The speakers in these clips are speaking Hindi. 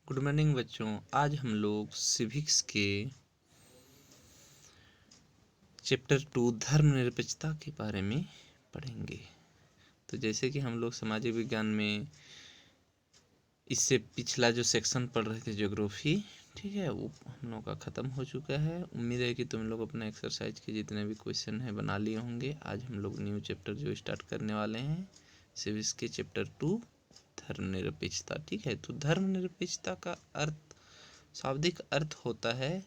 गुड मॉर्निंग बच्चों। आज हम लोग सिविक्स के चैप्टर 2 धर्मनिरपेक्षता के बारे में पढ़ेंगे। तो जैसे कि हम लोग सामाजिक विज्ञान में इससे पिछला जो सेक्शन पढ़ रहे थे ज्योग्राफी, ठीक है, वो हम लोग का ख़त्म हो चुका है। उम्मीद है कि तुम लोग अपना एक्सरसाइज के जितने भी क्वेश्चन हैं बना लिए होंगे। आज हम लोग न्यू चैप्टर जो स्टार्ट करने वाले हैं सिविक्स के चैप्टर 2 धर्मनिरपेक्षता। ठीक है, तो धर्मनिरपेक्षता का अर्थ, शाब्दिक अर्थ होता है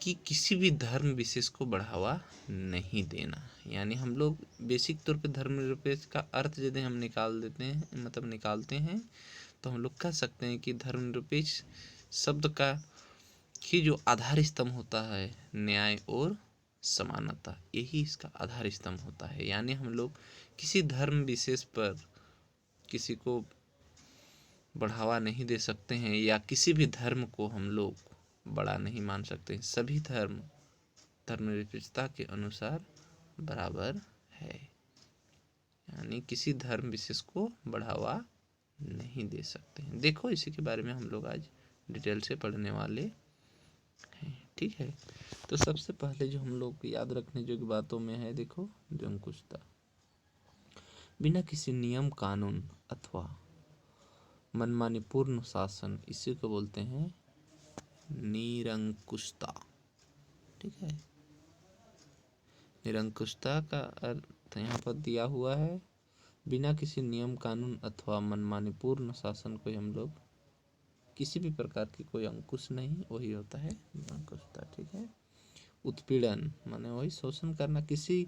कि किसी भी धर्म विशेष को बढ़ावा नहीं देना। यानी हम लोग बेसिक तौर पे धर्मनिरपेक्ष का अर्थ यदि हम निकालते हैं तो हम लोग कह सकते हैं कि धर्मनिरपेक्ष शब्द का ही जो आधार स्तंभ होता है न्याय और समानता, यही इसका आधार स्तंभ होता है। यानी हम लोग किसी धर्म विशेष पर किसी को बढ़ावा नहीं दे सकते हैं या किसी भी धर्म को हम लोग बड़ा नहीं मान सकते। सभी धर्म धर्मनिरपेक्षता के अनुसार बराबर है, यानी किसी धर्म विशेष को बढ़ावा नहीं दे सकते हैं। देखो, इसी के बारे में हम लोग आज डिटेल से पढ़ने वाले हैं। ठीक है, तो सबसे पहले जो हम लोग याद रखने जो बातों में है, देखो, जो अंकुशता, बिना किसी नियम कानून अथवा मनमानी पूर्ण शासन, इसी को बोलते हैं निरंकुशता। ठीक है, निरंकुशता का अर्थ यहाँ पर दिया हुआ है, बिना किसी नियम कानून अथवा मनमानी पूर्ण शासन को हम लोग किसी भी प्रकार की कोई अंकुश नहीं, वही होता है निरंकुशता। ठीक है, उत्पीड़न माने वही शोषण करना, किसी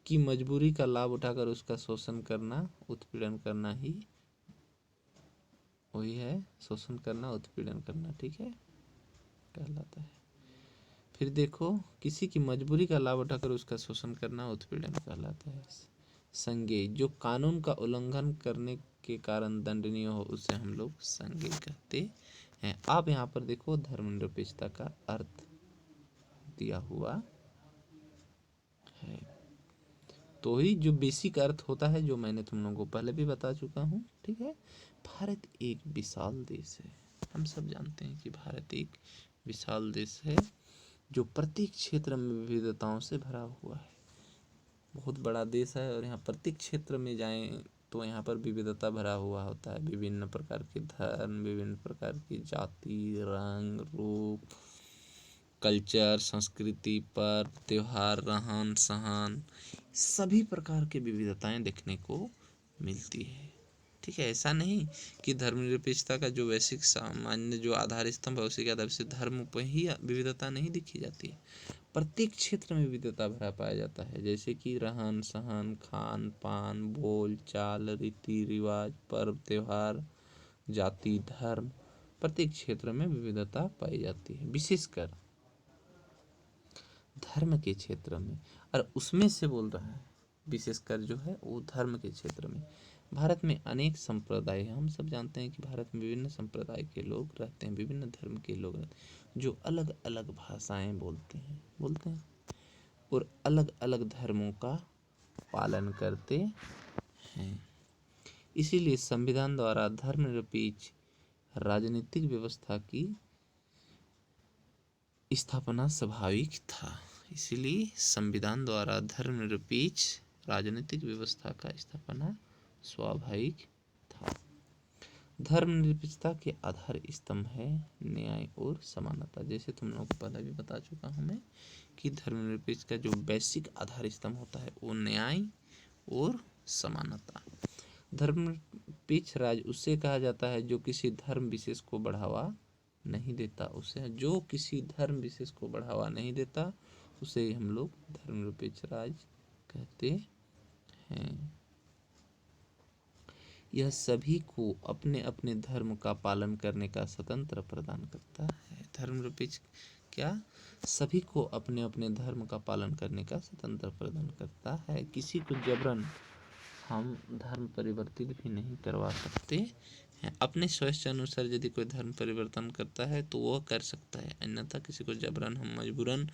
की मजबूरी का लाभ उठाकर उसका शोषण करना, उत्पीड़न करना ही वही है शोषण करना, उत्पीड़न करना। ठीक है, कहलाता है। फिर देखो, किसी की मजबूरी का लाभ उठाकर उसका शोषण करना उत्पीड़न कहलाता है। संज्ञेय, जो कानून का उल्लंघन करने के कारण दंडनीय हो, उसे हम लोग संज्ञेय कहते हैं। आप यहाँ पर देखो धर्मनिरपेक्षता का अर्थ दिया हुआ है, तो ही जो बेसिक अर्थ होता है जो मैंने तुम लोगों को पहले भी बता चुका हूँ। ठीक है, भारत एक विशाल देश है। हम सब जानते हैं कि भारत एक विशाल देश है जो प्रत्येक क्षेत्र में विविधताओं से भरा हुआ है। बहुत बड़ा देश है और यहाँ प्रत्येक क्षेत्र में जाएं तो यहाँ पर विविधता भरा हुआ होता है। विभिन्न प्रकार के धर्म, विभिन्न प्रकार की जाति, रंग, रूप, कल्चर, संस्कृति, पर्व, त्योहार, रहन सहन, सभी प्रकार की विविधताएं देखने को मिलती है। ठीक है, ऐसा नहीं कि धर्मनिरपेक्षता का जो वैश्विक सामान्य जो आधार स्तंभ है उसी के आधार से धर्म पर ही विविधता नहीं दिखी जाती है। प्रत्येक क्षेत्र में विविधता भरा पाया जाता है, जैसे कि रहन सहन, खान पान, बोल चाल, रीति रिवाज, पर्व त्योहार, जाति, धर्म, प्रत्येक क्षेत्र में विविधता पाई जाती है, विशेषकर धर्म के क्षेत्र में। और उसमें से बोल रहा है विशेषकर जो है वो धर्म के क्षेत्र में। भारत में अनेक संप्रदाय हैं। हम सब जानते हैं कि भारत में विभिन्न संप्रदाय के लोग रहते हैं, विभिन्न धर्म के लोग रहते हैं, जो अलग अलग भाषाएं बोलते हैं और अलग अलग धर्मों का पालन करते हैं। इसीलिए संविधान द्वारा धर्मनिरपेक्ष राजनीतिक व्यवस्था की स्थापना स्वाभाविक था। इसलिए संविधान द्वारा धर्मनिरपेक्ष राजनीतिक व्यवस्था का स्थापना स्वाभाविक था। धर्मनिरपेक्षता के आधार स्तंभ है न्याय और समानता। जैसे तुम लोगों को पहले भी बता चुका हूँ मैं कि धर्मनिरपेक्ष का जो बेसिक आधार स्तंभ होता है वो न्याय और समानता। धर्मनिरपेक्ष राज्य उसे कहा जाता है जो किसी धर्म विशेष को बढ़ावा नहीं देता, उसे जो किसी धर्म विशेष को बढ़ावा नहीं देता उसे हम लोग धर्मनिरपेक्ष राज्य कहते हैं। यह सभी को अपने अपने धर्म का पालन करने का स्वतंत्र प्रदान करता है। धर्मनिरपेक्ष क्या सभी को अपने अपने धर्म का पालन करने का स्वतंत्र प्रदान करता है। किसी को जबरन हम धर्म परिवर्तित भी नहीं करवा सकते हैं। अपने स्वेच्छा अनुसार यदि कोई धर्म परिवर्तन करता है तो वह कर सकता है, अन्यथा किसी को जबरन हम मजबूरन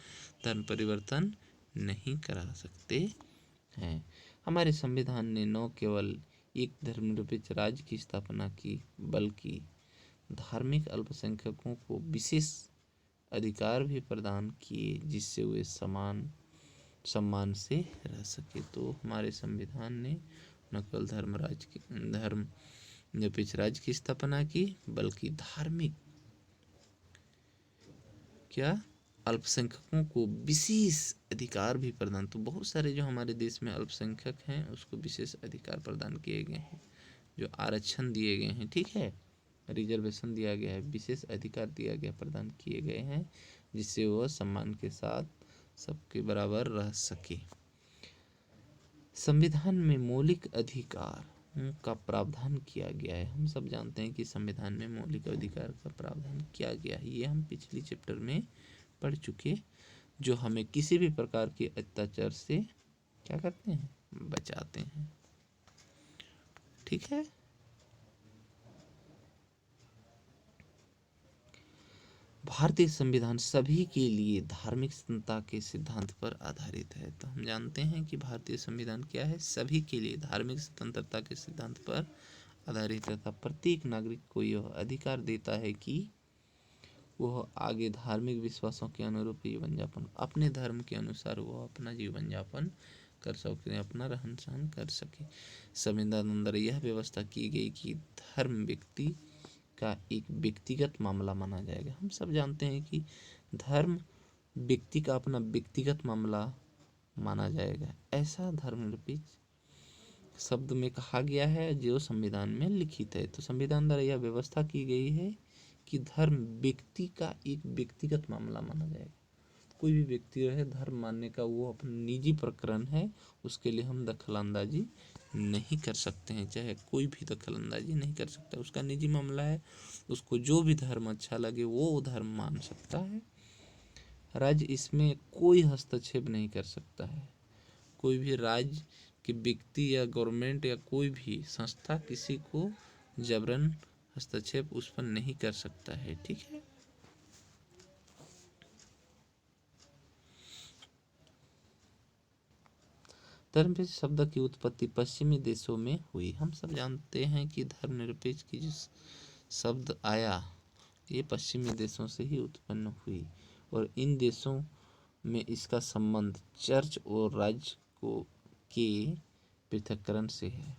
धर्म परिवर्तन नहीं करा सकते हैं। हमारे संविधान ने न केवल एक धर्मनिरपेक्ष राज्य की स्थापना की, बल्कि धार्मिक अल्पसंख्यकों को विशेष अधिकार भी प्रदान किए जिससे वे सम्मान से रह सके। तो हमारे संविधान ने न केवल धर्म निरपेक्ष राज्य की स्थापना की, बल्कि धार्मिक अल्पसंख्यकों को विशेष अधिकार भी प्रदान। तो बहुत सारे जो हमारे देश में अल्पसंख्यक हैं उसको विशेष अधिकार प्रदान किए गए हैं, जो आरक्षण दिए गए हैं, ठीक है, रिजर्वेशन दिया गया है, विशेष अधिकार दिया गया, प्रदान किए गए हैं, जिससे वह सम्मान के साथ सबके बराबर रह सके। संविधान में मौलिक अधिकार का प्रावधान किया गया है। हम सब जानते हैं कि संविधान में मौलिक अधिकार का प्रावधान किया गया है, ये हम पिछली चैप्टर में पढ़ चुके, जो हमें किसी भी प्रकार के अत्याचार से क्या करते हैं, बचाते हैं, ठीक है। भारतीय संविधान सभी के लिए धार्मिक स्वतंत्रता के सिद्धांत पर आधारित है। तो हम जानते हैं कि भारतीय संविधान क्या है, सभी के लिए धार्मिक स्वतंत्रता के सिद्धांत पर आधारित रहता। प्रत्येक नागरिक को यह अधिकार देता है कि वह आगे धार्मिक विश्वासों के अनुरूप जीवन यापन, अपने धर्म के अनुसार वह अपना जीवन यापन कर सके, अपना रहन सहन कर सके। संविधान अंदर यह व्यवस्था की गई कि धर्म व्यक्ति का एक व्यक्तिगत मामला माना जाएगा। हम सब जानते हैं कि धर्म व्यक्ति का अपना व्यक्तिगत मामला माना जाएगा, ऐसा धर्मनिरपेक्ष शब्द में कहा गया है जो संविधान में लिखित है। तो संविधान द्वारा यह व्यवस्था की गई है कि धर्म व्यक्ति का एक व्यक्तिगत मामला माना जाएगा। कोई भी व्यक्ति रहे, धर्म मानने का वो अपना निजी प्रकरण है, उसके लिए हम दखलंदाजी नहीं कर सकते हैं, चाहे कोई भी दखलंदाजी नहीं कर सकता, उसका निजी मामला है, उसको जो भी धर्म अच्छा लगे वो धर्म मान सकता है। राज्य इसमें कोई हस्तक्षेप नहीं कर सकता है। कोई भी राज्य के व्यक्ति या गवर्नमेंट या कोई भी संस्था किसी को जबरन हस्तक्षेप उस पर नहीं कर सकता है, ठीक है। धर्मनिरपेक्ष शब्द की उत्पत्ति पश्चिमी देशों में हुई। हम सब जानते हैं कि धर्मनिरपेक्ष की जो शब्द आया ये पश्चिमी देशों से ही उत्पन्न हुई, और इन देशों में इसका संबंध चर्च और राज्य के पृथक्करण से है।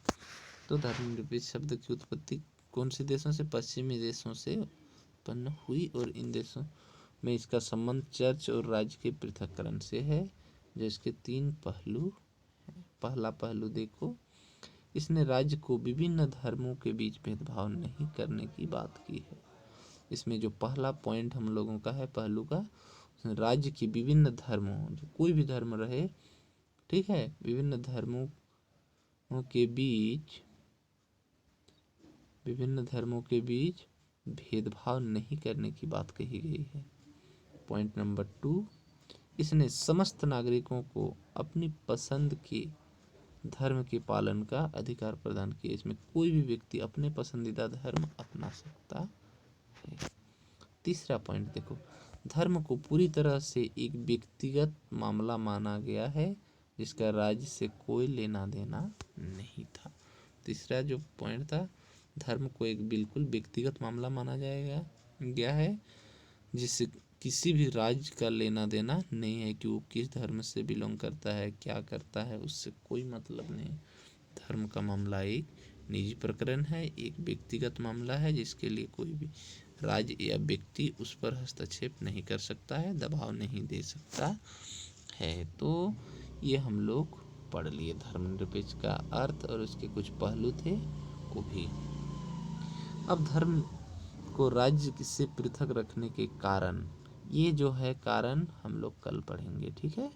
तो धर्मनिरपेक्ष शब्द की उत्पत्ति कौन से देशों से, पश्चिमी देशों से उत्पन्न हुई, और इन देशों में इसका संबंध चर्च और राज्य के पृथक्करण से है, जो इसके 3 पहलू। पहला पहलू देखो, इसने राज्य को विभिन्न धर्मों के बीच भेदभाव नहीं करने की बात की है। इसमें जो पहला पॉइंट हम लोगों का है पहलू का, राज्य की विभिन्न धर्मों, जो कोई भी धर्म रहे, ठीक है, विभिन्न धर्मों के बीच भेदभाव नहीं करने की बात कही गई है। पॉइंट नंबर 2, इसने समस्त नागरिकों को अपनी पसंद के धर्म के पालन का अधिकार प्रदान किया। इसमें कोई भी व्यक्ति अपने पसंदीदा धर्म अपना सकता है। तीसरा पॉइंट देखो, धर्म को पूरी तरह से एक व्यक्तिगत मामला माना गया है जिसका राज्य से कोई लेना देना नहीं था। तीसरा जो पॉइंट था, धर्म को एक बिल्कुल व्यक्तिगत मामला माना गया है जिससे किसी भी राज्य का लेना देना नहीं है कि वो किस धर्म से बिलोंग करता है, क्या करता है, उससे कोई मतलब नहीं। धर्म का मामला एक निजी प्रकरण है, एक व्यक्तिगत मामला है जिसके लिए कोई भी राज्य या व्यक्ति उस पर हस्तक्षेप नहीं कर सकता है, दबाव नहीं दे सकता है। तो ये हम लोग पढ़ लिए धर्मनिरपेक्ष का अर्थ और उसके कुछ पहलू थे वो भी। अब धर्म को राज्य से पृथक रखने के कारण, ये जो है कारण हम लोग कल पढ़ेंगे, ठीक है।